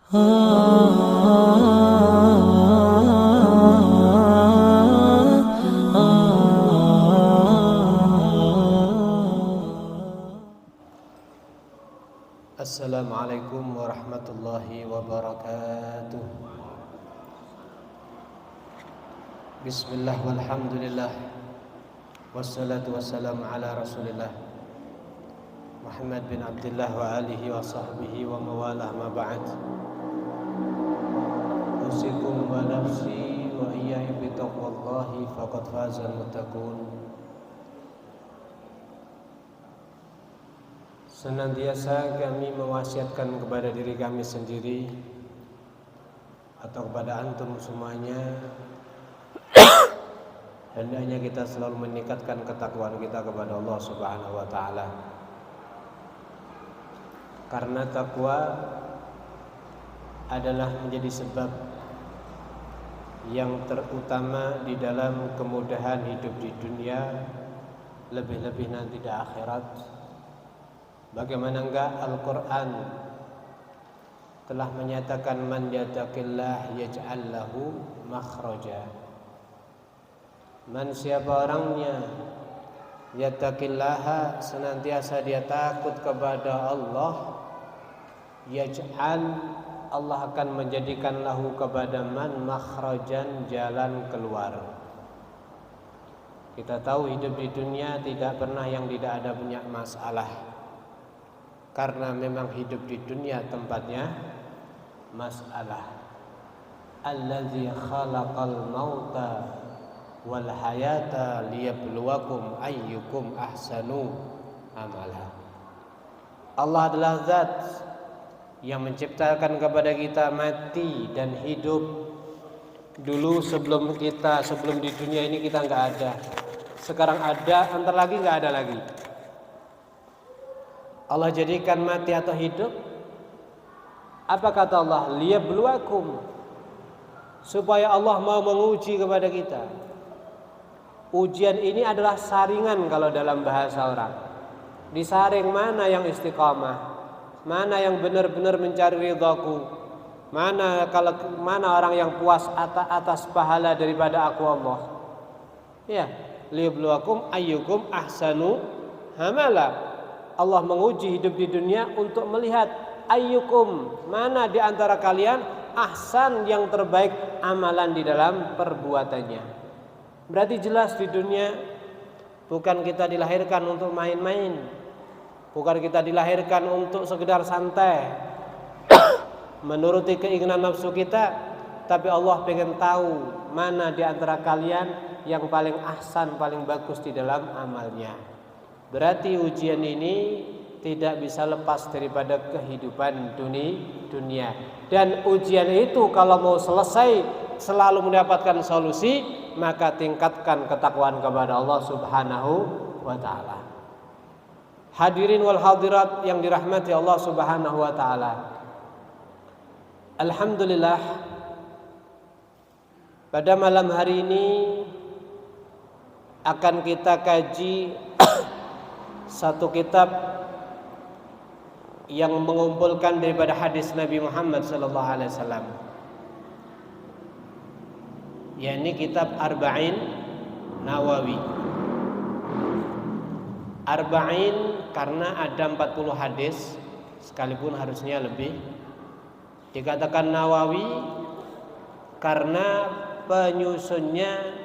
Assalamualaikum warahmatullahi wabarakatuh. Bismillah walhamdulillah, wassalatu wassalamu ala rasulillah Muhammad bin Abdullah wa alihi wa sahbihi wa mawalah, ma ba'd. Usikum wa nafsi wa iyaya bitaqwallahi faqad fazal muttaqun. Senantiasa kami mewasiatkan kepada diri kami sendiri atau kepada antum semuanya, hendaknya kita selalu meningkatkan ketakwaan kita kepada Allah Subhanahu wa taala. Karena takwa adalah menjadi sebab yang terutama di dalam kemudahan hidup di dunia, lebih-lebih nanti di akhirat. Bagaimana enggak Al-Quran telah menyatakan man yattaqillah yaj'al lahu makhraja. Man, siapa orangnya yattaqillaha, senantiasa dia takut kepada Allah, yaj'al, Allah akan menjadikan lahu kepada man makhrajan, jalan keluar. Kita tahu hidup di dunia tidak pernah yang tidak ada punya masalah, karena memang hidup di dunia tempatnya masalah. Allazi khalaqal mauta wal hayata liyabluwakum ayyukum ahsanu amala. Allah adalah zat yang menciptakan kepada kita mati dan hidup. Dulu sebelum di dunia ini kita nggak ada, sekarang ada, antar lagi nggak ada lagi. Allah jadikan mati atau hidup. Apa kata Allah? Liyabluwakum, supaya Allah mau menguji kepada kita. Ujian ini adalah saringan kalau dalam bahasa orang. Disaring mana yang istiqamah, mana yang benar-benar mencari ridhaku, mana orang yang puas atas pahala daripada aku Allah. Ya, liyabluwakum ayyukum ahsanu amala. Allah menguji hidup di dunia untuk melihat ayyukum, mana di antara kalian ahsan, yang terbaik amalan di dalam perbuatannya. Berarti jelas di dunia bukan kita dilahirkan untuk main-main, bukan kita dilahirkan untuk sekedar santai menuruti keinginan nafsu kita, tapi Allah pengen tahu mana di antara kalian yang paling ahsan, paling bagus di dalam amalnya. Berarti ujian ini tidak bisa lepas daripada kehidupan dunia. Dan ujian itu kalau mau selesai selalu mendapatkan solusi, maka tingkatkan ketakwaan kepada Allah Subhanahu wa taala. Hadirin wal hadirat yang dirahmati Allah Subhanahu wa taala. Alhamdulillah, pada malam hari ini akan kita kaji satu kitab yang mengumpulkan daripada hadis Nabi Muhammad sallallahu alaihi wasallam, yakni kitab Arba'in Nawawi. Arba'in karena ada 40 hadis, sekalipun harusnya lebih. Dikatakan Nawawi karena penyusunnya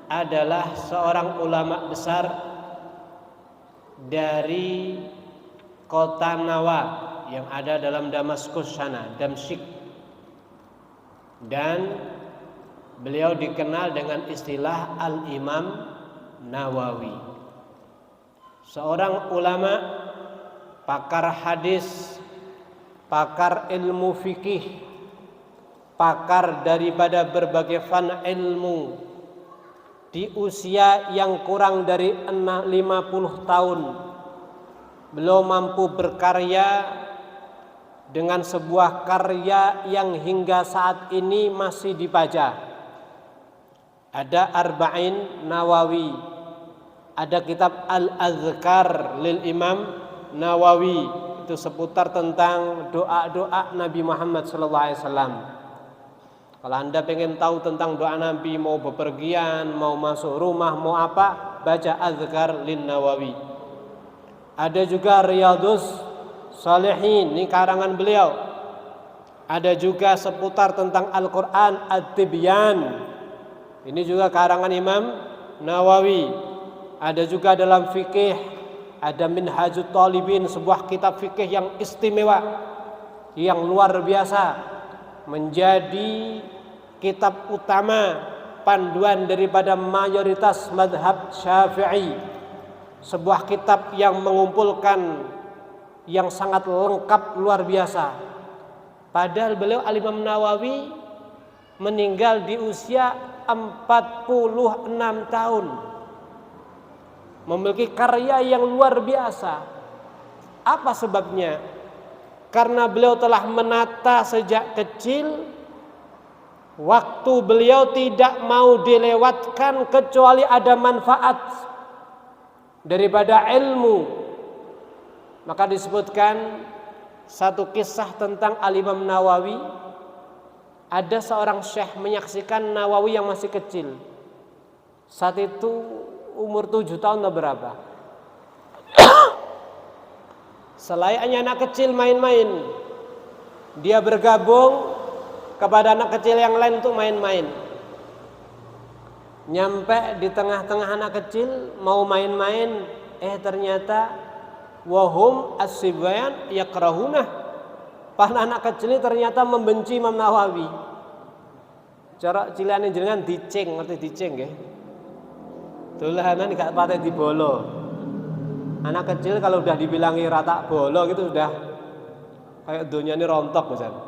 adalah seorang ulama besar dari kota Nawa yang ada dalam Damaskus sana, Damsyik. Dan beliau dikenal dengan istilah Al-Imam Nawawi. Seorang ulama, pakar hadis, pakar ilmu fikih, pakar daripada berbagai fan ilmu, di usia yang kurang dari 50 tahun beliau mampu berkarya dengan sebuah karya yang hingga saat ini masih dibaca. Ada Arba'in Nawawi, ada kitab Al-Azkar lil Imam Nawawi, itu seputar tentang doa-doa Nabi Muhammad SAW. Kalau Anda pengen tahu tentang doa Nabi, mau bepergian, mau masuk rumah, mau apa, baca Azkar lin Nawawi. Ada juga Riyadhus Shalihin, ini karangan beliau. Ada juga seputar tentang Al-Quran At-Tibyan, ini juga karangan Imam Nawawi. Ada juga dalam fikih, ada Minhajut Talibin, sebuah kitab fikih yang istimewa, yang luar biasa, menjadi kitab utama panduan daripada mayoritas madhab Syafi'i. Sebuah kitab yang mengumpulkan yang sangat lengkap, luar biasa. Padahal beliau Al-Imam Nawawi meninggal di usia 46 tahun, memiliki karya yang luar biasa. Apa sebabnya? Karena beliau telah menata sejak kecil. Waktu beliau tidak mau dilewatkan kecuali ada manfaat daripada ilmu. Maka disebutkan satu kisah tentang Al-Imam Nawawi. Ada seorang syekh menyaksikan Nawawi yang masih kecil. Saat itu umur 7 tahun atau berapa. Selayaknya anak kecil main-main, dia bergabung kepada anak kecil yang lain untuk main-main. Nyampe di tengah-tengah anak kecil mau main-main, ternyata wahum as-sibyan yakrahuna. Para anak kecil ini ternyata membenci Imam Nawawi. Cara cilane jenengan dicing, ngerti dicing nggih? Dolanan gak pateh dibolo. Anak kecil kalau udah dibilangi rata bolo gitu sudah kayak dunia ini rontok misalnya.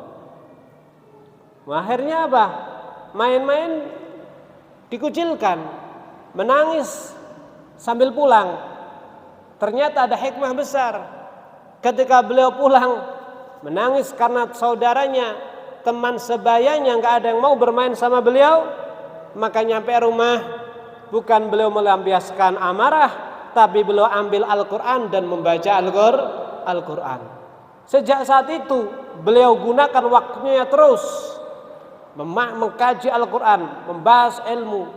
Akhirnya apa? Main-main dikucilkan, menangis sambil pulang. Ternyata ada hikmah besar. Ketika beliau pulang, menangis karena saudaranya, teman sebayanya nggak ada yang mau bermain sama beliau. Maka nyampe rumah, bukan beliau melampiaskan amarah, tapi beliau ambil Al-Quran dan membaca Al-Quran. Sejak saat itu beliau gunakan waktunya terus mengkaji Al-Quran, membahas ilmu.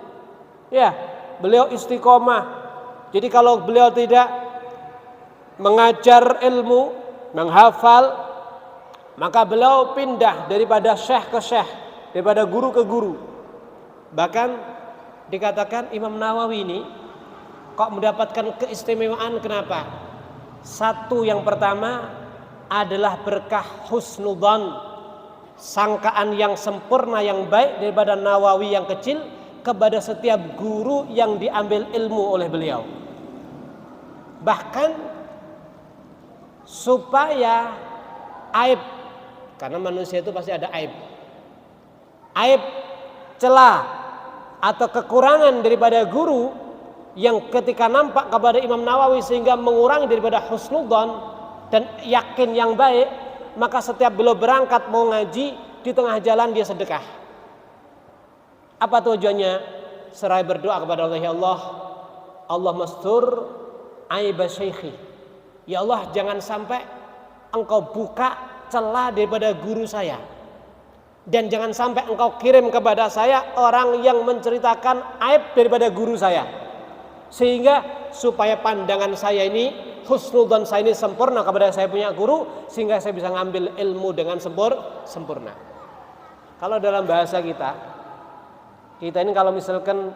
Ya, beliau istiqomah. Jadi kalau beliau tidak mengajar ilmu, menghafal, maka beliau pindah daripada syekh ke syekh, daripada guru ke guru. Bahkan dikatakan Imam Nawawi ini kok mendapatkan keistimewaan, kenapa? Satu, yang pertama adalah berkah husnudzan, sangkaan yang sempurna, yang baik daripada Nawawi yang kecil kepada setiap guru yang diambil ilmu oleh beliau. Bahkan supaya aib, karena manusia itu pasti ada aib, celah atau kekurangan daripada guru yang ketika nampak kepada Imam Nawawi sehingga mengurangi daripada husnudzan dan yakin yang baik, maka setiap beliau berangkat mau ngaji, di tengah jalan dia sedekah. Apa tujuannya? Seraya berdoa kepada Allah, ya Allah, Allah mastur aib syekhi. Ya Allah, jangan sampai engkau buka celah daripada guru saya, dan jangan sampai engkau kirim kepada saya orang yang menceritakan aib daripada guru saya, sehingga supaya pandangan saya ini, husnudzan saya ini sempurna kepada saya punya guru, sehingga saya bisa ngambil ilmu dengan sempurna. Kalau dalam bahasa kita ini kalau misalkan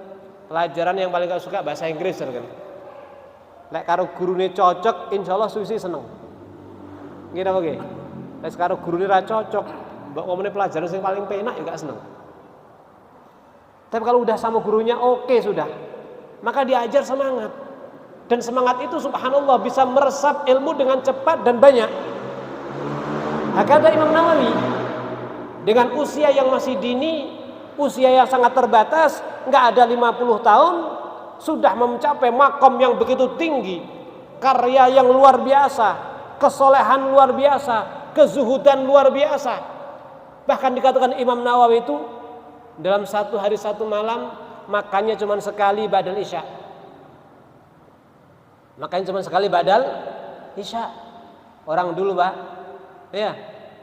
pelajaran yang paling gak suka bahasa Inggris kan, lek karo gurune cocok, insyaallah suwi seneng. Nggih napa nggih? Lek karo gurune ra cocok, mbok ngomongin pelajaran yang paling penak juga seneng. Tapi kalau udah sama gurunya oke sudah, maka diajar semangat. Dan semangat itu subhanallah bisa meresap ilmu dengan cepat dan banyak. Kata Imam Nawawi, dengan usia yang masih dini, usia yang sangat terbatas, nggak ada 50 tahun, sudah mencapai makom yang begitu tinggi, karya yang luar biasa, kesolehan luar biasa, kezuhudan luar biasa. Bahkan dikatakan Imam Nawawi itu dalam satu hari satu malam makannya cuma sekali badal isya. Makanya cuma sekali badal isya. Orang dulu, Pak. Ya.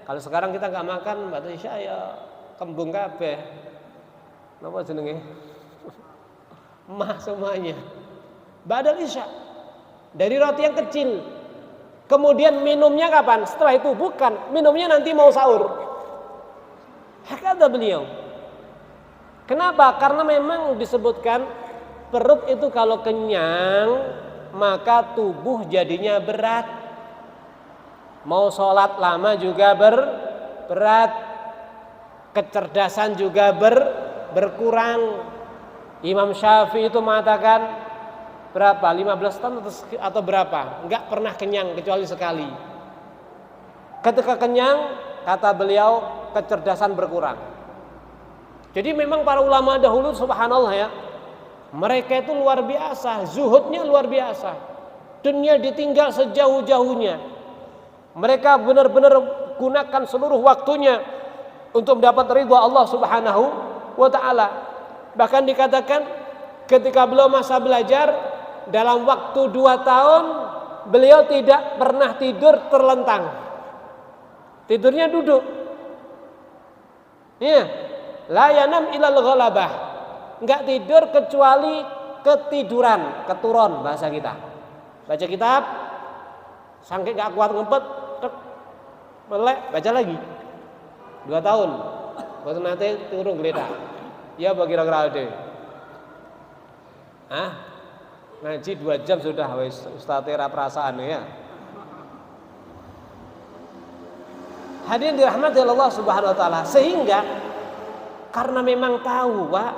Kalau sekarang kita nggak makan batu isya ya kembung kabeh. Napa jenenge? Mah semuanya. Ba'dal isya. Dari roti yang kecil. Kemudian minumnya kapan? Setelah itu bukan. Minumnya nanti mau sahur. Kata beliau. Kenapa? Karena memang disebutkan perut itu kalau kenyang maka tubuh jadinya berat. Mau sholat lama juga berat. Kecerdasan juga berkurang. Imam Syafi'i itu mengatakan berapa? 15 tahun atau berapa? Enggak pernah kenyang kecuali sekali. Ketika kenyang, kata beliau, kecerdasan berkurang. Jadi memang para ulama dahulu subhanallah ya, mereka itu luar biasa, zuhudnya luar biasa. Dunia ditinggal sejauh-jauhnya. Mereka benar-benar gunakan seluruh waktunya untuk mendapat ridha Allah Subhanahu wa taala. Bahkan dikatakan ketika beliau masa belajar, dalam waktu 2 tahun beliau tidak pernah tidur terlentang. Tidurnya duduk. Iya. La yanam ilal ghalabah. Enggak tidur kecuali ketiduran, keturun bahasa kita. Baca kitab sampai enggak kuat ngempet, melek, baca lagi. 2 tahun. Baru nanti turun geledah. Ya bagi kira-kira ada. Ngaji 2 jam sudah wis Ustaz tera perasaan ya. Hadirin dirahmati Allah Subhanahu wa taala, sehingga karena memang tahu, Pak,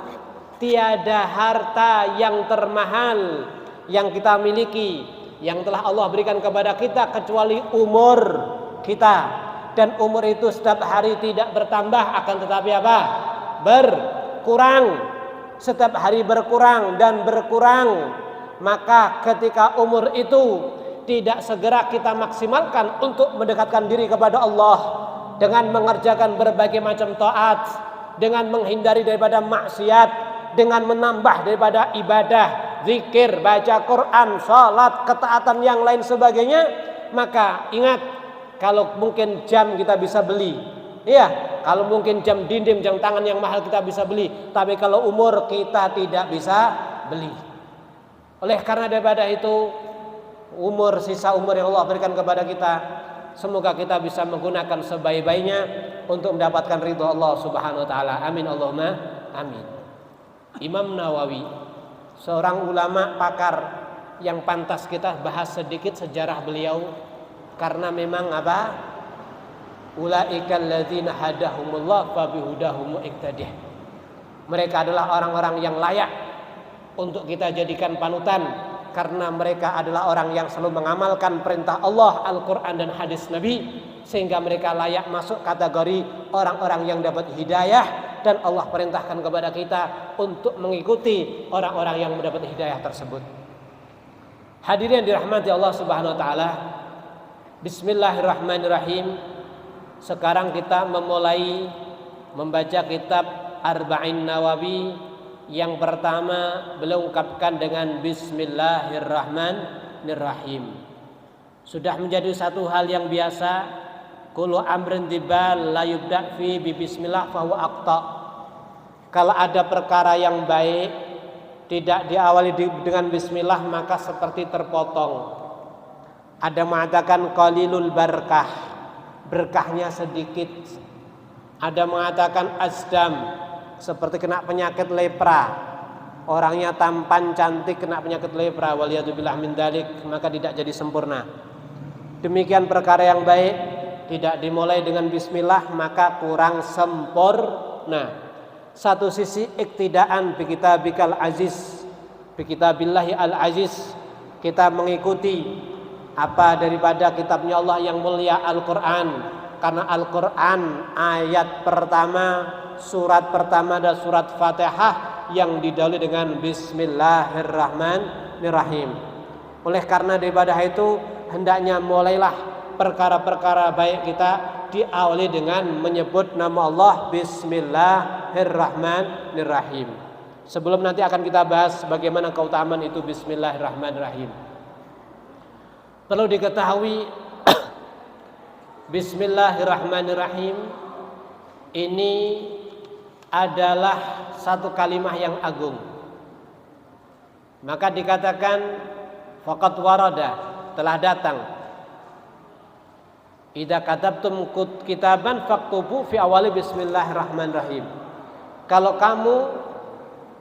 tiada harta yang termahal yang kita miliki yang telah Allah berikan kepada kita kecuali umur kita, dan umur itu setiap hari tidak bertambah akan tetapi apa? Berkurang. Setiap hari berkurang dan berkurang. Maka ketika umur itu tidak segera kita maksimalkan untuk mendekatkan diri kepada Allah dengan mengerjakan berbagai macam taat, dengan menghindari daripada maksiat, dengan menambah daripada ibadah, zikir, baca Quran, salat, ketaatan yang lain sebagainya, maka ingat, kalau mungkin jam kita bisa beli, iya, kalau mungkin jam dinding, jam tangan yang mahal kita bisa beli, tapi kalau umur kita tidak bisa beli. Oleh karena daripada itu, sisa umur yang Allah berikan kepada kita, semoga kita bisa menggunakan sebaik-baiknya untuk mendapatkan ridha Allah Subhanahu wa taala. Amin Allahumma amin. Imam Nawawi, seorang ulama pakar yang pantas kita bahas sedikit sejarah beliau, karena memang apa? Ulaikal ladzina hadahumullah fa bihudahum iqtadih. Mereka adalah orang-orang yang layak untuk kita jadikan panutan, karena mereka adalah orang yang selalu mengamalkan perintah Allah, Al-Quran dan hadis Nabi, sehingga mereka layak masuk kategori orang-orang yang dapat hidayah, dan Allah perintahkan kepada kita untuk mengikuti orang-orang yang mendapat hidayah tersebut. Hadirin yang dirahmati Allah Subhanahu wa taala, bismillahirrahmanirrahim. Sekarang kita memulai membaca kitab Arba'in Nawawi. Yang pertama beliau ungkapkan dengan bismillahirrahmanirrahim. Sudah menjadi satu hal yang biasa, kullu amrin dibal la yubda fi bi bismillah fa huwa aqta. Kalau ada perkara yang baik tidak diawali dengan bismillah maka seperti terpotong. Ada mengatakan qalilul barakah, berkahnya sedikit. Ada mengatakan asdam, seperti kena penyakit lepra, orangnya tampan cantik kena penyakit lepra, waliyadzubillah min dalik, maka tidak jadi sempurna. Demikian perkara yang baik tidak dimulai dengan bismillah maka kurang sempurna. Satu sisi iktidaan bi kitabikal aziz, bi kitabillahi al aziz, kita mengikuti apa daripada kitabnya Allah yang mulia, Al-Quran, karena Al-Quran ayat pertama, surat pertama adalah surat Fatihah yang didahului dengan bismillahirrahmanirrahim. Oleh karena daripada itu hendaknya mulailah perkara-perkara baik kita diawali dengan menyebut nama Allah, bismillahirrahmanirrahim. Sebelum nanti akan kita bahas bagaimana keutamaan itu bismillahirrahmanirrahim. Perlu diketahui Bismillahirrahmanirrahim ini adalah satu kalimah yang agung. Maka dikatakan faqad warada, telah datang. Idza katabtum kitaban faktubu fi awali bismillahirrahmanirrahim. Kalau kamu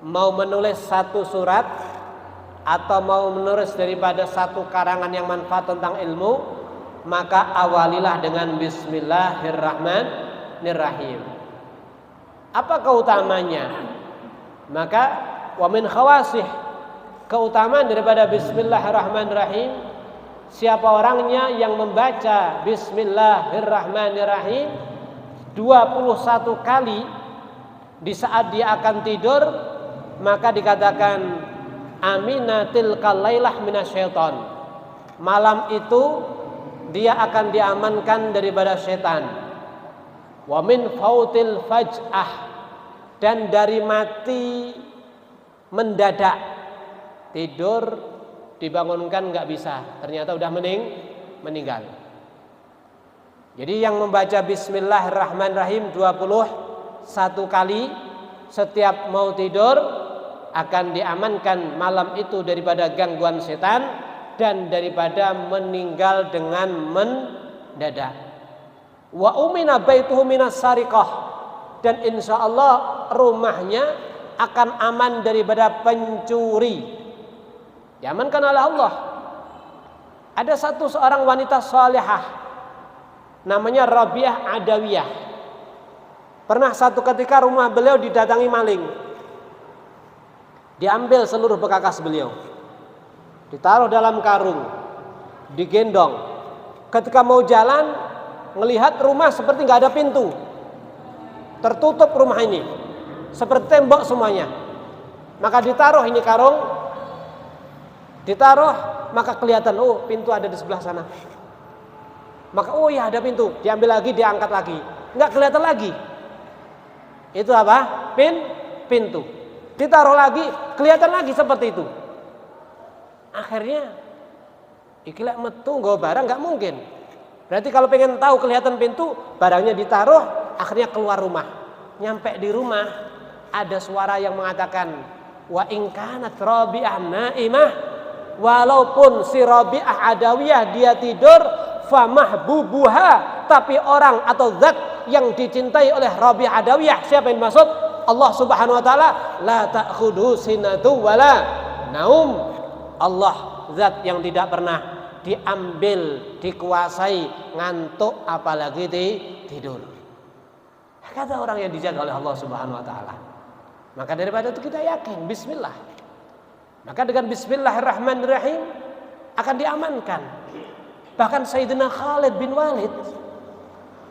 mau menulis satu surat atau mau menulis daripada satu karangan yang manfaat tentang ilmu, maka awalilah dengan bismillahirrahmanirrahim. Apa keutamanya? Maka wa min khawasih, keutamaan daripada bismillahirrahmanirrahim, siapa orangnya yang membaca bismillahirrahmanirrahim 21 kali di saat dia akan tidur, maka dikatakan aminatil kalailah minasyaiton. Malam itu dia akan diamankan daripada setan. Wa min fautil faj'ah, dan dari mati mendadak. Tidur dibangunkan nggak bisa, ternyata udah meninggal. Jadi yang membaca bismillahirrahmanirrahim 21 kali setiap mau tidur akan diamankan malam itu daripada gangguan setan dan daripada meninggal dengan mendadak. Wa umina baituhu minas sariqah, dan insyaallah rumahnya akan aman daripada pencuri. Diamankan oleh Allah. Ada seorang wanita salihah namanya Rabi'ah Adawiyah. Pernah satu ketika rumah beliau didatangi maling. Diambil seluruh bekas beliau, ditaruh dalam karung, digendong. Ketika mau jalan, melihat rumah seperti nggak ada pintu, tertutup rumah ini, seperti tembok semuanya. Maka ditaruh ini karung, ditaruh, maka kelihatan, oh pintu ada di sebelah sana. Maka oh ya ada pintu, diambil lagi, diangkat lagi, nggak kelihatan lagi. Itu apa? Pintu. Ditaruh lagi, kelihatan lagi seperti itu. Akhirnya ikhlas metu nggawa barang nggak mungkin. Berarti kalau pengen tahu kelihatan pintu, barangnya ditaruh, akhirnya keluar rumah. Nyampe di rumah ada suara yang mengatakan, wa in kanat Rabi'ah naimah, walaupun si Rabi'ah Adawiyah dia tidur, fa mahbubuha, tapi orang atau zat yang dicintai oleh Rabi'ah Adawiyah, siapa yang dimaksud? Allah Subhanahu wa taala, la ta'khudhu sinatu wala naum. Allah zat yang tidak pernah diambil, dikuasai ngantuk apalagi tidur. Kata orang yang dijaga oleh Allah Subhanahu wa taala. Maka daripada itu kita yakin bismillah. Maka dengan bismillahirrahmanirrahim akan diamankan. Bahkan Sayyidina Khalid bin Walid,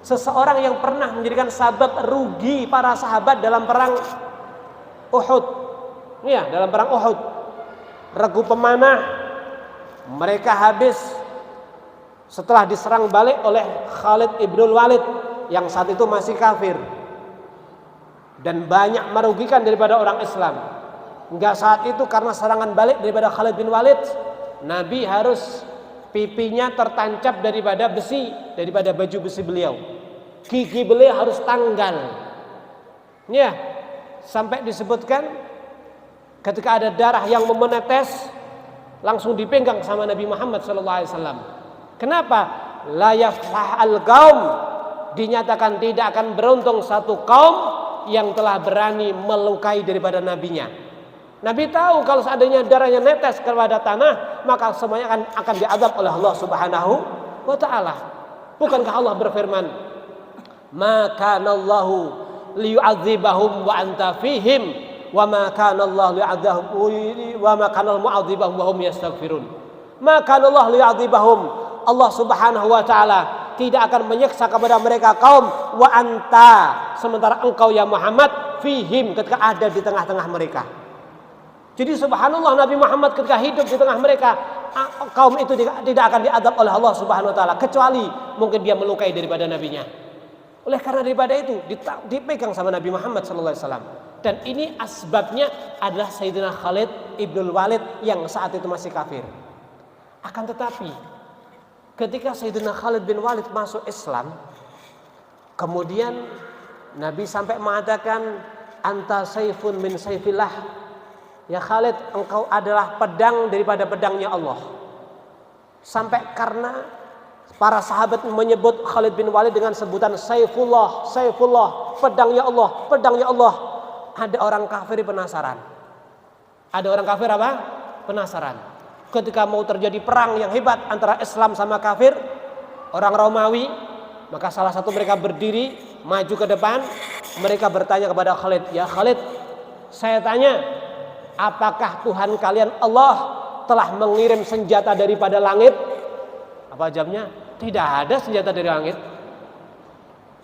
seseorang yang pernah menjadikan sabab rugi para sahabat dalam perang Uhud. Ya, dalam perang Uhud. Regu pemanah mereka habis setelah diserang balik oleh Khalid ibnul Walid yang saat itu masih kafir dan banyak merugikan daripada orang Islam. Enggak saat itu karena serangan balik daripada Khalid bin Walid, Nabi harus pipinya tertancap daripada besi, daripada baju besi beliau. Gigi beliau harus tanggal. Ya, sampai disebutkan ketika ada darah yang menetes, langsung dipegang sama Nabi Muhammad SAW. Kenapa? La yaflah al-qaum, dinyatakan tidak akan beruntung satu kaum yang telah berani melukai daripada nabinya. Nabi tahu kalau seandainya darahnya netes kepada tanah, maka semuanya akan diazab oleh Allah Subhanahu wa taala. Bukankah Allah berfirman, "Ma kana Allahu liyu'adzibahum wa anta fihim, wa ma kana Allah liyu'adzibahum wa ma kana mu'adzibahum wa hum yastaghfirun." Ma kana Allah liyu'adzibahum, Allah Subhanahu wa taala tidak akan menyiksa kepada mereka kaum wa anta, sementara engkau ya Muhammad fihim, ketika ada di tengah-tengah mereka. Jadi subhanallah, Nabi Muhammad ketika hidup di tengah mereka, kaum itu tidak akan diadab oleh Allah Subhanahu wa taala, kecuali mungkin dia melukai daripada nabinya. Oleh karena daripada itu dipegang sama Nabi Muhammad sallallahu alaihi wasallam. Dan ini asbabnya adalah Sayyidina Khalid ibnul Walid yang saat itu masih kafir. Akan tetapi Ketika Sayyidina Khalid bin Walid masuk Islam, kemudian Nabi sampai mengatakan, anta saifun min saifillah. Ya Khalid, engkau adalah pedang daripada pedangnya Allah. Sampai karena para sahabat menyebut Khalid bin Walid dengan sebutan Saifullah, Saifullah, pedangnya Allah, pedangnya Allah. Ada orang kafir penasaran. Ada orang kafir apa? Penasaran. Ketika mau terjadi perang yang hebat antara Islam sama kafir, orang Romawi, maka salah satu mereka berdiri, maju ke depan, mereka bertanya kepada Khalid, ya Khalid, saya tanya, apakah Tuhan kalian Allah telah mengirim senjata daripada langit? Apa jawabnya? Tidak ada senjata dari langit.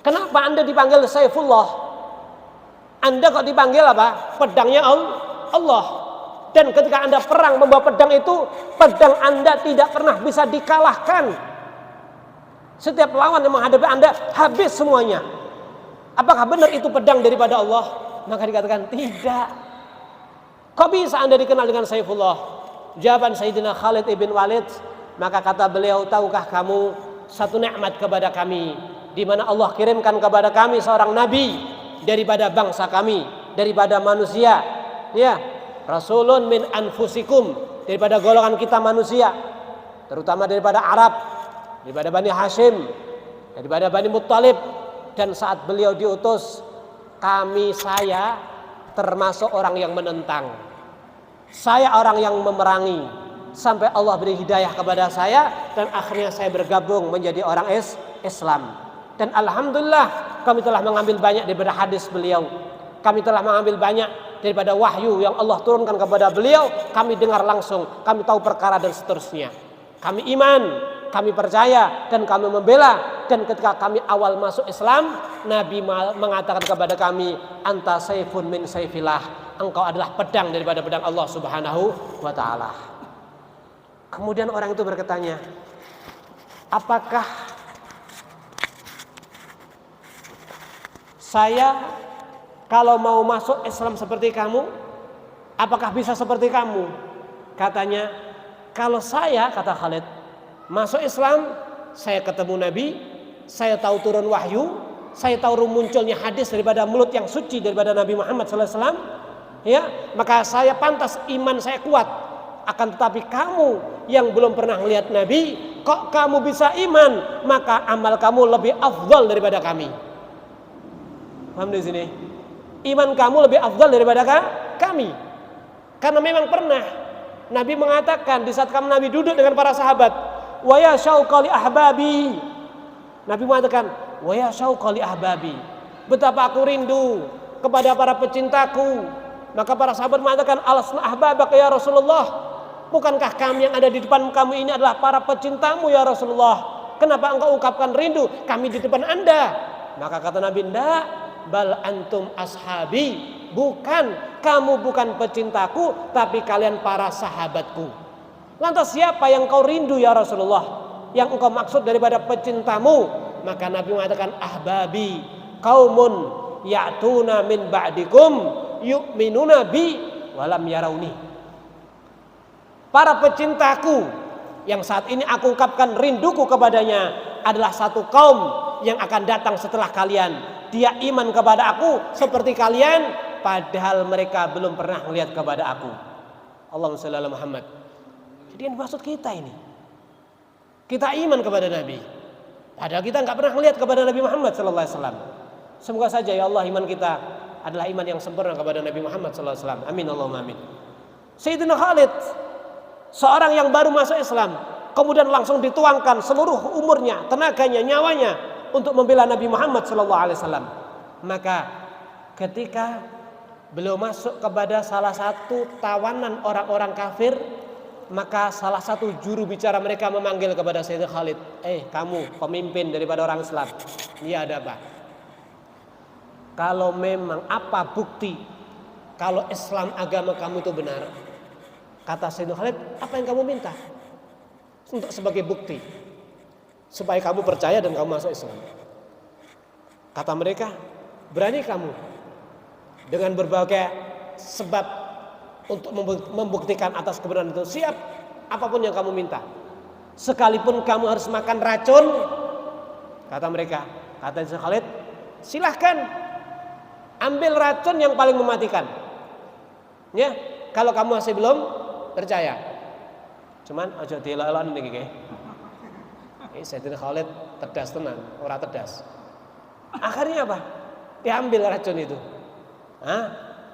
Kenapa Anda dipanggil Saifullah? Anda kok dipanggil apa? Pedangnya Allah. Dan ketika Anda perang membawa pedang itu, pedang Anda tidak pernah bisa dikalahkan. Setiap lawan yang menghadapi Anda habis semuanya. Apakah benar itu pedang daripada Allah? Maka dikatakan tidak. Kok bisa Anda dikenal dengan Saifullah? Jawaban Sayyidina Khalid ibn Walid, maka kata beliau, tahukah kamu satu nikmat kepada kami, di mana Allah kirimkan kepada kami seorang nabi daripada bangsa kami, daripada manusia, ya, rasulun min anfusikum, daripada golongan kita manusia, terutama daripada Arab, daripada Bani Hashim, daripada Bani Muttalib. Dan saat beliau diutus, saya termasuk orang yang menentang, saya orang yang memerangi, sampai Allah beri hidayah kepada saya, dan akhirnya saya bergabung menjadi orang Islam. Dan alhamdulillah kami telah mengambil banyak daripada hadis beliau, kami telah mengambil banyak daripada wahyu yang Allah turunkan kepada beliau. Kami dengar langsung, kami tahu perkara dan seterusnya. Kami iman, kami percaya, dan kami membela. Dan ketika kami awal masuk Islam, Nabi mengatakan kepada kami, anta saifun min saifillah, engkau adalah pedang daripada pedang Allah Subhanahu wa ta'ala. Kemudian orang itu bertanya, apakah saya kalau mau masuk Islam seperti kamu, apakah bisa seperti kamu? Katanya, kalau saya, kata Khalid, masuk Islam, saya ketemu Nabi, saya tahu turun wahyu, saya tahu munculnya hadis daripada mulut yang suci daripada Nabi Muhammad SAW, ya, maka saya pantas, iman saya kuat. Akan tetapi kamu yang belum pernah melihat Nabi, kok kamu bisa iman? Maka amal kamu lebih afdal daripada kami. Paham di sini? Iman kamu lebih afdal daripada kami. Karena memang pernah Nabi mengatakan di saat Nabi duduk dengan para sahabat, wa ya syauqa li ahbabi. Nabi mengatakan, wa ya syauqa li ahbabi, betapa aku rindu kepada para pecintaku. Maka para sahabat mengatakan, alasna ahbabaka ya Rasulullah, bukankah kami yang ada di depan kamu ini adalah para pecintamu ya Rasulullah? Kenapa engkau ungkapkan rindu kami di depan Anda? Maka kata Nabi, ndak, bal antum ashabi, bukan, kamu bukan pecintaku, tapi kalian para sahabatku. Lantas siapa yang kau rindu ya Rasulullah, yang engkau maksud daripada pecintamu? Maka Nabi mengatakan, ahbabi qaumun ya'tuna min ba'dikum yu'minuna bi walam yarawni. Para pecintaku yang saat ini aku ungkapkan rinduku kepadanya adalah satu kaum yang akan datang setelah kalian. Dia iman kepada aku seperti kalian, padahal mereka belum pernah melihat kepada aku. Allahumma shalli ala Muhammad. Jadi yang dimaksud kita ini, kita iman kepada Nabi, padahal kita nggak pernah melihat kepada Nabi Muhammad sallallahu alaihi wasallam. Semoga saja ya Allah iman kita adalah iman yang sempurna kepada Nabi Muhammad sallallahu alaihi wasallam. Amin Allahumma amin. Sayyidina Khalid, seorang yang baru masuk Islam, kemudian langsung dituangkan seluruh umurnya, tenaganya, nyawanya untuk membela Nabi Muhammad sallallahu alaihi wasallam. Maka ketika beliau masuk kepada salah satu tawanan orang-orang kafir, maka salah satu juru bicara mereka memanggil kepada Sayyidina Khalid, kamu pemimpin daripada orang Islam, ini ada apa? Kalau memang apa bukti kalau Islam agama kamu itu benar? Kata Sayyidina Khalid, apa yang kamu minta? Untuk sebagai bukti supaya kamu percaya dan kamu masuk Islam. Kata mereka, berani kamu dengan berbagai sebab untuk membuktikan atas kebenaran itu? Siap, apapun yang kamu minta. sekalipun kamu harus makan racun, kata mereka, kata Sayyidina Khalid, silahkan ambil racun yang paling mematikan. Ya, kalau kamu masih belum percaya. Cuman aja dilelon niki. Sayyidina Khalid tedas tenan, ora tedas. Akhirnya apa? Diambil racun itu.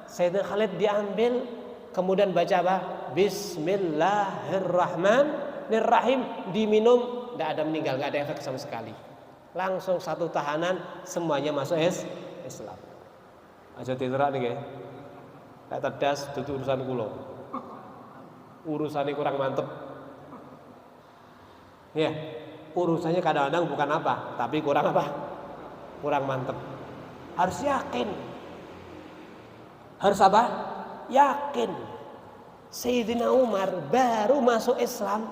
Sayyidina Khalid diambil, kemudian baca apa? Bismillahirrahmanirrahim, diminum, tidak ada meninggal, tidak ada efek sama sekali. Langsung satu tahanan semuanya masuk Islam. Aja diterak niki. Kayak tedas dudu urusan kula. Urusannya kurang mantep. Ya, urusannya kadang-kadang bukan apa, tapi kurang apa? Kurang mantep. Harus yakin. Harus apa? Yakin. Sayyidina Umar baru masuk Islam,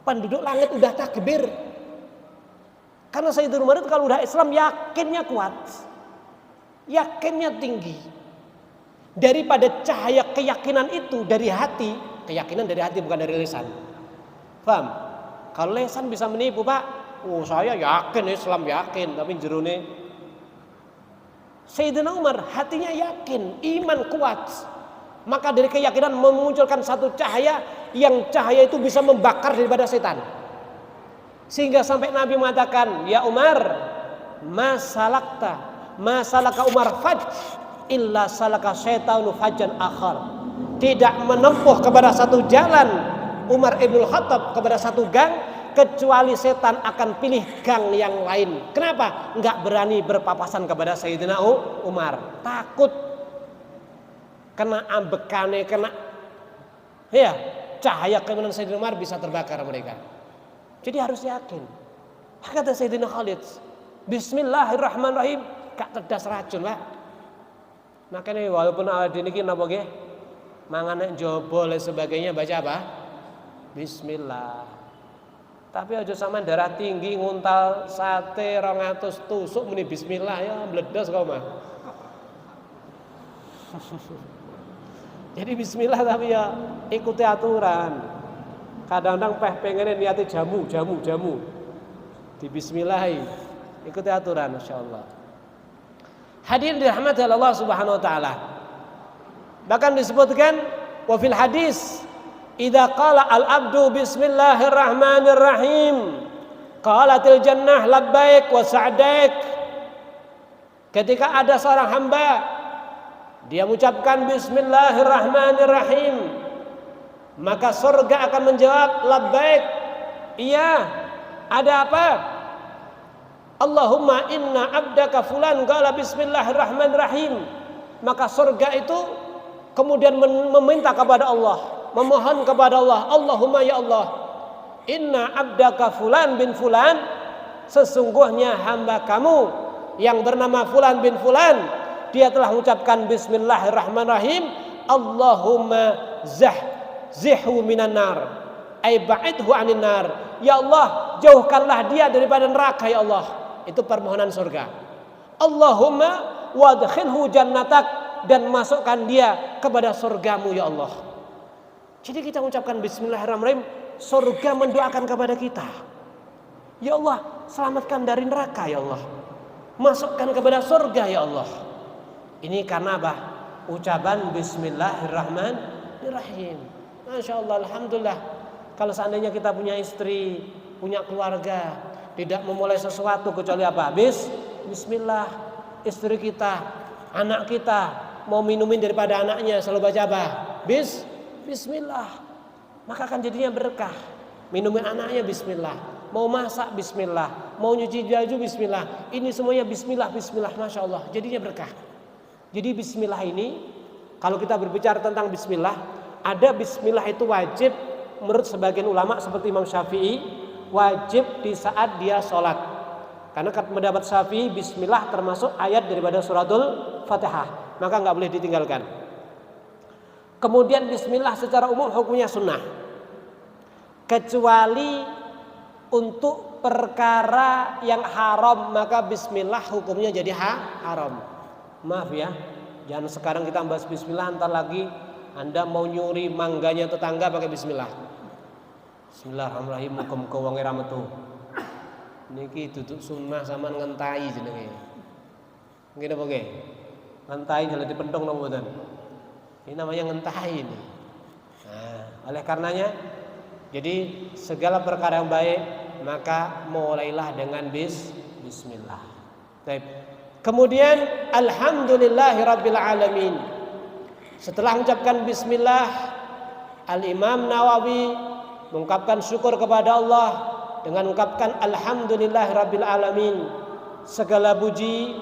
penduduk langit udah takbir. Karena Sayyidina Umar itu kalau udah Islam yakinnya kuat. Yakinnya tinggi. Daripada cahaya keyakinan itu dari hati, keyakinan dari hati bukan dari lisan. Paham? Kalau lisan bisa menipu, Pak. Oh, saya yakin Islam, yakin, tapi jerone. Sayyidina Umar hatinya yakin, iman kuat. Maka dari keyakinan memunculkan satu cahaya, yang cahaya itu bisa membakar daripada setan. Sehingga sampai Nabi mengatakan, "Ya Umar, masalaka Umar fajj illa salaka syaitanu fajjan akhar." Tidak menempuh kepada satu jalan Umar ibnul Khattab, kepada satu gang, kecuali setan akan pilih gang yang lain. Kenapa? Enggak berani berpapasan kepada Sayyidina Umar, takut kena ambekane, kena cahaya keimanan Sayyidina Umar bisa terbakar mereka. Jadi harus yakin. Kata Sayyidina Khalid, Bismillahirrahmanirrahim, gak tedas racun, Pak. Makanya walaupun awal niki napa nggih? Mangan nek njaba dan sebagainya baca apa? Bismillah. Tapi aja sampean darah tinggi nguntal sate 200 tusuk muni bismillah ya meledos kok mah. Jadi bismillah tapi ya ikuti aturan. Kadang-kadang pengen niati jamu. Di bismillahi. Ikuti aturan insyaallah. Hadirin dirahmati Allah Subhanahu wa taala. Bahkan disebutkan wa fil hadis, idza qala al-abdu bismillahirrahmanirrahim qalatil jannah labbaik wa sa'daik. Ketika ada seorang hamba dia mengucapkan bismillahirrahmanirrahim, maka surga akan menjawab labbaik. Iya, ada apa? Allahumma inna abdaka fulan qala bismillahirrahmanirrahim. Maka surga itu kemudian meminta kepada Allah, memohon kepada Allah, Allahumma ya Allah, inna abdaka fulan bin fulan, sesungguhnya hamba kamu yang bernama fulan bin fulan, dia telah mengucapkan bismillahirrahmanirrahim, Allahumma zihhu minan nar, ay ba'idhu anin nar. Ya Allah, jauhkanlah dia daripada neraka ya Allah. Itu permohonan surga. Allahumma wadkhilhu jannatak, dan masukkan dia kepada surgamu ya Allah. Jadi kita mengucapkan bismillahirrahmanirrahim, surga mendoakan kepada kita. Ya Allah, selamatkan dari neraka ya Allah. Masukkan kepada surga ya Allah. Ini karena apa? Ucapan bismillahirrahmanirrahim. Masya Allah, alhamdulillah. Kalau seandainya kita punya istri, punya keluarga, tidak memulai sesuatu kecuali apa? Bismillah. Istri kita, anak kita mau minumin daripada anaknya selalu baca apa? Bismillah. Maka akan jadinya berkah. Minumin anaknya bismillah. Mau masak bismillah. Mau nyuci baju bismillah. Ini semuanya bismillah. Masya Allah. Jadinya berkah. Jadi bismillah ini, kalau kita berbicara tentang bismillah, ada bismillah itu wajib menurut sebagian ulama seperti Imam Syafi'i, wajib di saat dia sholat. Karena pendapat Syafi'i bismillah termasuk ayat daripada suratul Fatihah, maka nggak boleh ditinggalkan. Kemudian bismillah secara umum hukumnya sunnah, kecuali untuk perkara yang haram, maka bismillah hukumnya jadi haram. Maaf ya, jangan sekarang kita bahas bismillah, ntar lagi Anda mau nyuri mangganya tetangga pakai bismillah. Bismillahirrahmanirrahim, muga-muga wonge ra metu. Niki duduk sunnah sama ngentai jenenge. Nggih napa nggih? Ngentai jalan dipentong napa mboten? Ini namanya ngentai ini. Nah, oleh karenanya jadi segala perkara yang baik maka mulailah dengan bismillah. Baik. Kemudian alhamdulillahirabbil alamin. Setelah mengucapkan bismillah, Al-Imam Nawawi mengungkapkan syukur kepada Allah dengan mengungkapkan alhamdulillahirabbil alamin. Segala puji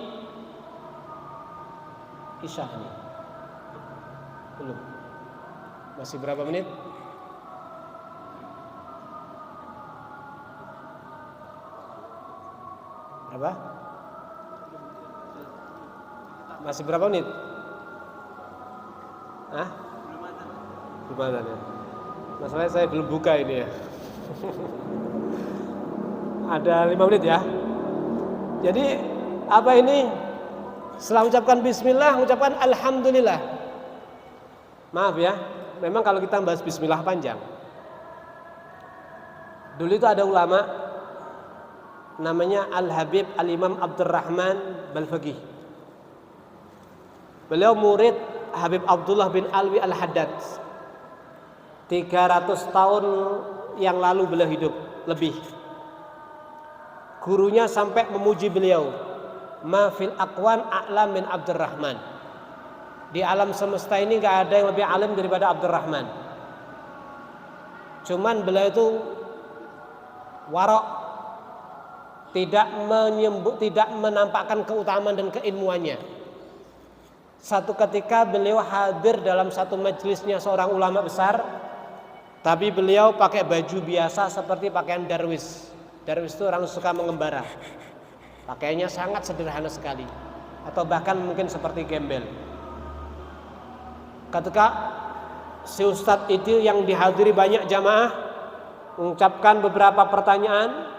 Isya ini. Belum. Masih berapa menit? Berapa? Masih berapa menit? Hah? Belum ada ya. Masalahnya saya belum buka ini ya. Ada 5 menit ya. Jadi apa ini? Setelah mengucapkan bismillah, mengucapkan alhamdulillah. Maaf ya, memang kalau kita bahas bismillah panjang. Dulu itu ada ulama namanya Al-Habib Al-Imam Abdurrahman Balfaqih. Beliau murid Habib Abdullah bin Alwi Al-Haddad. 300 tahun yang lalu beliau hidup lebih. Gurunya sampai memuji beliau, ma fil aqwan a'lam min Abdurrahman. Di alam semesta ini gak ada yang lebih alim daripada Abdurrahman. Cuman beliau itu warok, tidak menampakkan keutamaan dan keilmuannya. Satu ketika beliau hadir dalam satu majelisnya seorang ulama besar, tapi beliau pakai baju biasa seperti pakaian darwis. Darwis itu orang suka mengembara. Pakaiannya sangat sederhana sekali, atau bahkan mungkin seperti gembel. Ketika si ustadz itu yang dihadiri banyak jamaah mengucapkan beberapa pertanyaan,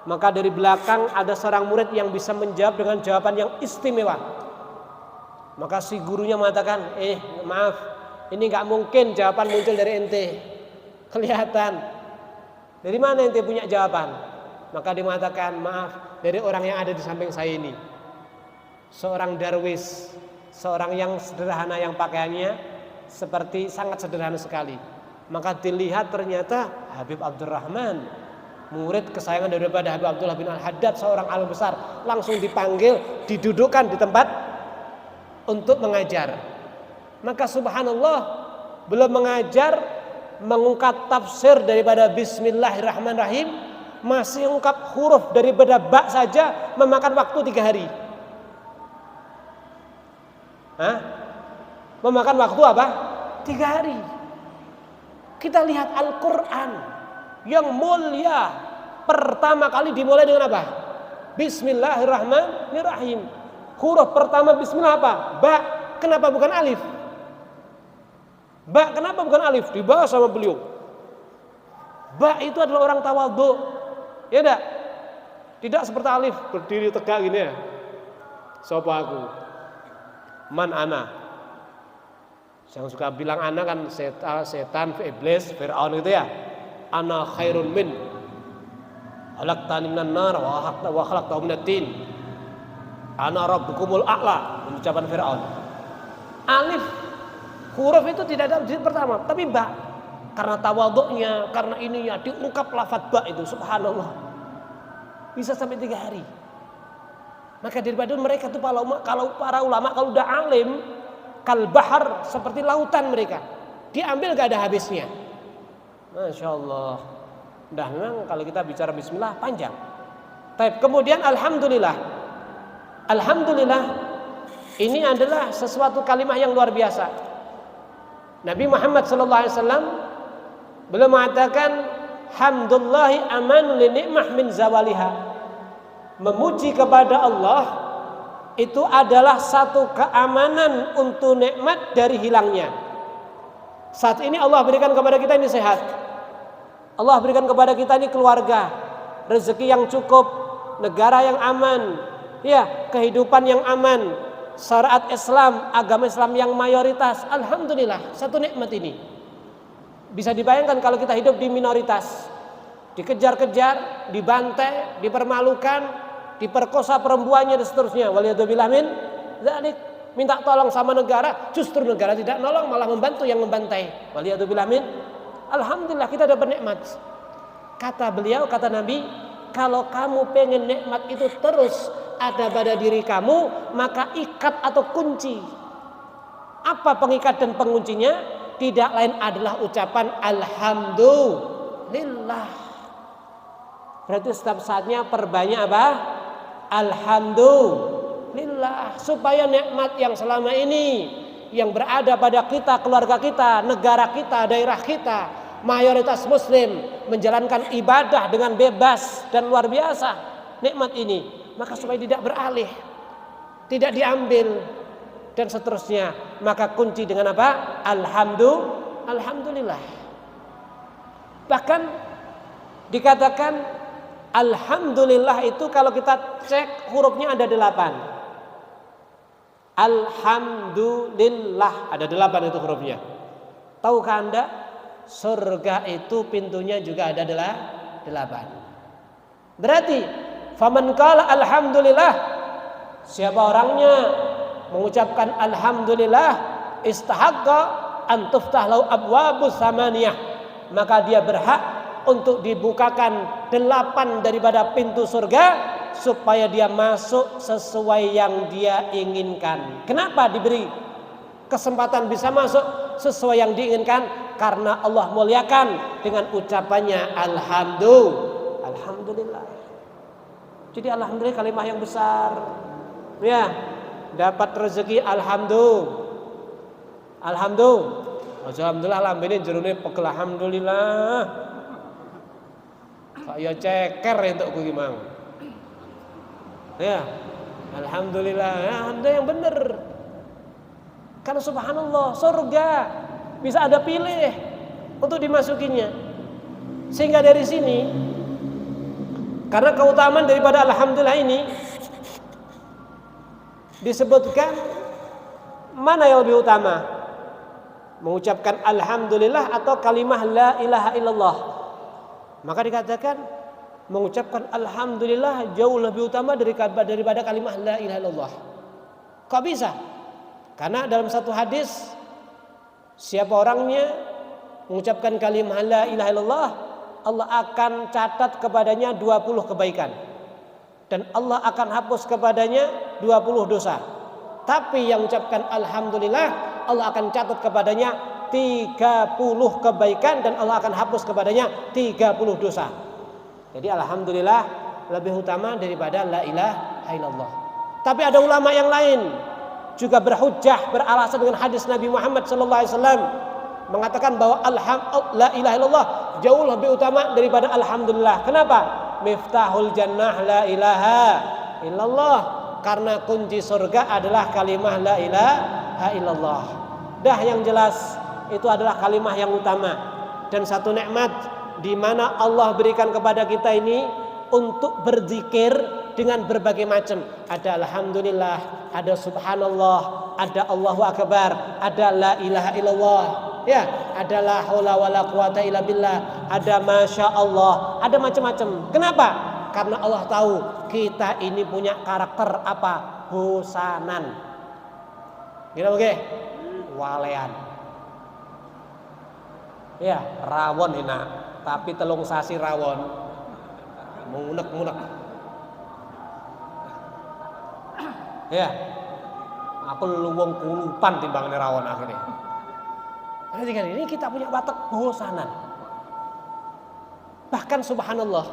maka dari belakang ada seorang murid yang bisa menjawab dengan jawaban yang istimewa. Maka si gurunya mengatakan, maaf, ini gak mungkin jawaban muncul dari ente. Kelihatan. Dari mana ente punya jawaban? Maka dia mengatakan, maaf, dari orang yang ada di samping saya ini. Seorang darwis, seorang yang sederhana, yang pakaiannya seperti sangat sederhana sekali. Maka dilihat ternyata Habib Abdurrahman, murid kesayangan daripada Habib Abdullah bin Al-Haddad, seorang alim besar, langsung dipanggil, didudukkan di tempat untuk mengajar. Maka subhanallah, belum mengajar, mengungkap tafsir daripada bismillahirrahmanirrahim, masih mengungkap huruf daripada ba saja memakan waktu 3 hari. Memakan waktu apa? 3 hari. Kita lihat Al-Quran yang mulia, pertama kali dimulai dengan apa? Bismillahirrahmanirrahim. Huruf pertama bismillah apa? Ba. Kenapa bukan alif? Ba, kenapa bukan alif? Dibahas sama beliau. Ba itu adalah orang tawadhu. Ya enggak? Tidak seperti alif berdiri tegak gini ya. Sapa aku? Man ana. Yang suka bilang ana kan setan, iblis, Fir'aun gitu ya. Ana khairun min. Khalaqtani minan nar wa khalaqtahu minat tin. Ana rabbukumul a'la, ucapan Fir'aun. Alif, huruf itu tidak ada di pertama, tapi ba. Karena tawadhu'nya, karena ininya diungkap lafaz ba itu, subhanallah. Bisa sampai 3 hari. Maka daripada mereka itu kalau para ulama kalau udah alim, kal bahar, seperti lautan mereka. Diambil gak ada habisnya. Masya Allah. Dah memang kalau kita bicara bismillah panjang. Tapi kemudian alhamdulillah. Alhamdulillah, ini adalah sesuatu kalimat yang luar biasa. Nabi Muhammad SAW beliau mengatakan, hamdulillahi amanu li ni'mah min zawaliha. Memuji kepada Allah itu adalah satu keamanan untuk nikmat dari hilangnya. Saat ini Allah berikan kepada kita ini sehat. Allah berikan kepada kita ini keluarga, rezeki yang cukup, negara yang aman, ya, kehidupan yang aman, syariat Islam, agama Islam yang mayoritas. Alhamdulillah, satu nikmat ini. Bisa dibayangkan kalau kita hidup di minoritas, dikejar-kejar, dibantai, dipermalukan, diperkosa perempuannya dan seterusnya. Waliyadzubillah min dzalik. Minta tolong sama negara, justru negara tidak nolong, malah membantu yang membantai. Waliyadzubillah min. Alhamdulillah kita dapat nikmat. Kata beliau, kata Nabi, kalau kamu pengen nikmat itu terus ada pada diri kamu, maka ikat atau kunci. Apa pengikat dan penguncinya? Tidak lain adalah ucapan alhamdulillah. Berarti setiap saatnya perbanyak apa? Alhamdulillah. Supaya nikmat yang selama ini yang berada pada kita, keluarga kita, negara kita, daerah kita, mayoritas muslim menjalankan ibadah dengan bebas dan luar biasa nikmat ini, maka supaya tidak beralih, tidak diambil dan seterusnya, maka kunci dengan apa? Alhamdulillah. Bahkan dikatakan alhamdulillah itu kalau kita cek hurufnya ada 8. Alhamdulillah ada 8 itu hurufnya. Tahukah Anda? Surga itu pintunya juga ada 8. Berarti faman qala alhamdulillah, siapa orangnya mengucapkan alhamdulillah, istahaqqa an tuftah lahu abwabus samaniyah, maka dia berhak untuk dibukakan 8 daripada pintu surga supaya dia masuk sesuai yang dia inginkan. Kenapa diberi kesempatan bisa masuk sesuai yang diinginkan? Karena Allah muliakan dengan ucapannya alhamdulillah. Jadi alhamdulillah kalimat yang besar. Ya, dapat rezeki alhamdulillah lambene jerone pegel alhamdulillah. Saya ceker entuk kuwi mang. Ya, alhamdulillah, ya, alhamdulillah yang benar. Karena subhanallah, surga bisa ada pilih untuk dimasukinya. Sehingga dari sini, karena keutamaan daripada alhamdulillah ini disebutkan mana yang lebih utama, mengucapkan alhamdulillah atau kalimah la ilaha illallah. Maka dikatakan mengucapkan alhamdulillah jauh lebih utama daripada kalimah la ilaha illallah. Kok bisa? Karena dalam satu hadis, siapa orangnya mengucapkan kalimah la ilaha illallah, Allah akan catat kepadanya 20 kebaikan. Dan Allah akan hapus kepadanya 20 dosa. Tapi yang mengucapkan alhamdulillah, Allah akan catat kepadanya 30 kebaikan dan Allah akan hapus kepadanya 30 dosa. Jadi alhamdulillah lebih utama daripada la ilaha illallah. Tapi ada ulama yang lain juga berhujjah, beralasan dengan hadis Nabi Muhammad SAW mengatakan bahwa la ilaha illallah jauh lebih utama daripada alhamdulillah. Kenapa? Miftahul jannah la ilaha illallah. Karena kunci surga adalah kalimah la ilaha illallah. Dah yang jelas itu adalah kalimah yang utama dan satu nikmat di mana Allah berikan kepada kita ini untuk berzikir dengan berbagai macam. Ada alhamdulillah, ada subhanallah, ada Allahu akbar, ada la ilaha illallah. Ya, ada la haula wala quwata illa billah, ada masya Allah, ada macam-macam. Kenapa? Karena Allah tahu kita ini punya karakter apa? Bosanan. Gila oke? Walean. Ya, rawon enak, tapi telung sasi rawon munek-munek. Ya, aku luwung kulupan timbang rawon akhirnya. Ini kita punya watak bosanan. Bahkan subhanallah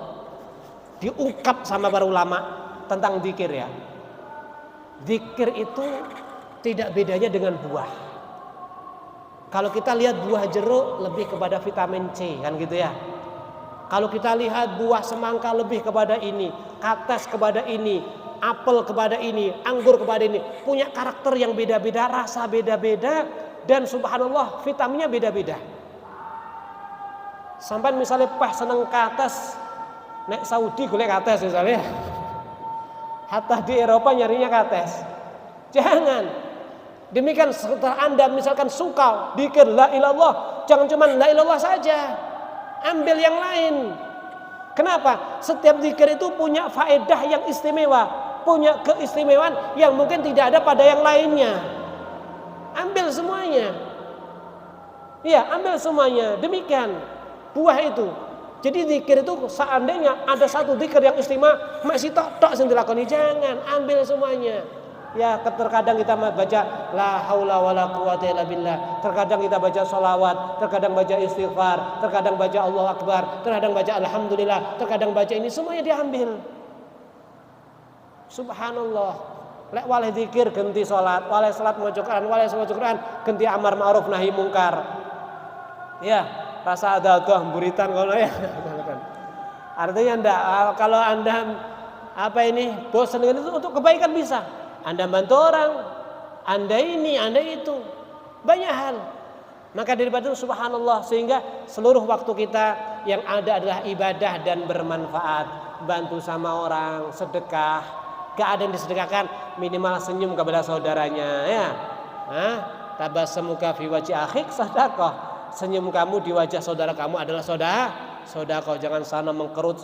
diungkap sama para ulama tentang zikir ya. Zikir itu tidak bedanya dengan buah. Kalau kita lihat buah jeruk lebih kepada vitamin C kan gitu ya. Kalau kita lihat buah semangka lebih kepada ini, kates kepada ini, apel kepada ini, anggur kepada ini, punya karakter yang beda-beda, rasa beda-beda, dan subhanallah vitaminnya beda-beda. Sampai misalnya pas seneng kates, nek Saudi golek kates misalnya, hatta di Eropa nyarinya kates. Jangan. Demikian setelah Anda misalkan suka dzikir la ilallah, jangan cuma la ilallah saja. Ambil yang lain. Kenapa? Setiap zikir itu punya faedah yang istimewa, punya keistimewaan yang mungkin tidak ada pada yang lainnya. Ambil semuanya. Iya, ambil semuanya. Demikian buah itu. Jadi zikir itu seandainya ada satu zikir yang istimewa masih tok sing dilakoni, jangan, ambil semuanya. Ya, terkadang kita baca la haula wala quwata illa billah, terkadang kita baca sholawat, terkadang baca istighfar, terkadang baca Allahu Akbar, terkadang baca alhamdulillah, terkadang baca ini, semuanya diambil. Subhanallah. Lek waleh zikir ganti salat, waleh salat maca Quran, waleh maca Quran ganti amar ma'ruf nahi mungkar. Ya, rasa ada buritan ngono ya. Artinya kalau Anda bosan dengan itu, untuk kebaikan bisa. Anda bantu orang, Anda ini, Anda itu, banyak hal. Maka daripada itu subhanallah, sehingga seluruh waktu kita yang ada adalah ibadah dan bermanfaat. Bantu sama orang, sedekah, gak ada yang disedekahkan, minimal senyum kepada saudaranya, ya. Tabassamuka fi wajhi akhik sadaqah. Senyum kamu di wajah saudara kamu adalah sedekah. Jangan sana mengkerut.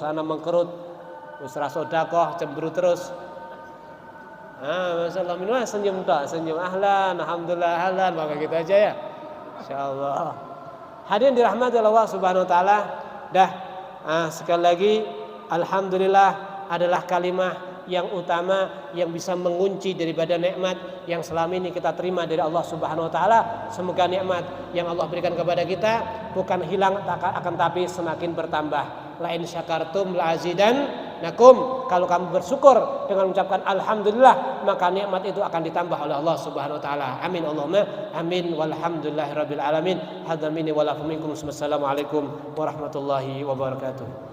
Usra sedekah, cemberut terus. Masalah minimal senyum tak, senyum ahlan, alhamdulillah ahlan, maka gitu aja ya. Insyaallah. Hadirin dirahmati Allah Subhanahu wa taala. Sekali lagi alhamdulillah adalah kalimah yang utama yang bisa mengunci daripada nikmat yang selama ini kita terima dari Allah Subhanahu wa taala. Semoga nikmat yang Allah berikan kepada kita bukan hilang, akan tapi semakin bertambah. La in syakartum la azidannakum. Kalau kamu bersyukur dengan mengucapkan alhamdulillah, maka nikmat itu akan ditambah oleh Allah Subhanahu wa taala. Amin Allahumma amin walhamdulillahirabbil alamin. Hadza minni wa lakum minkum. Wassalamualaikum warahmatullahi wabarakatuh.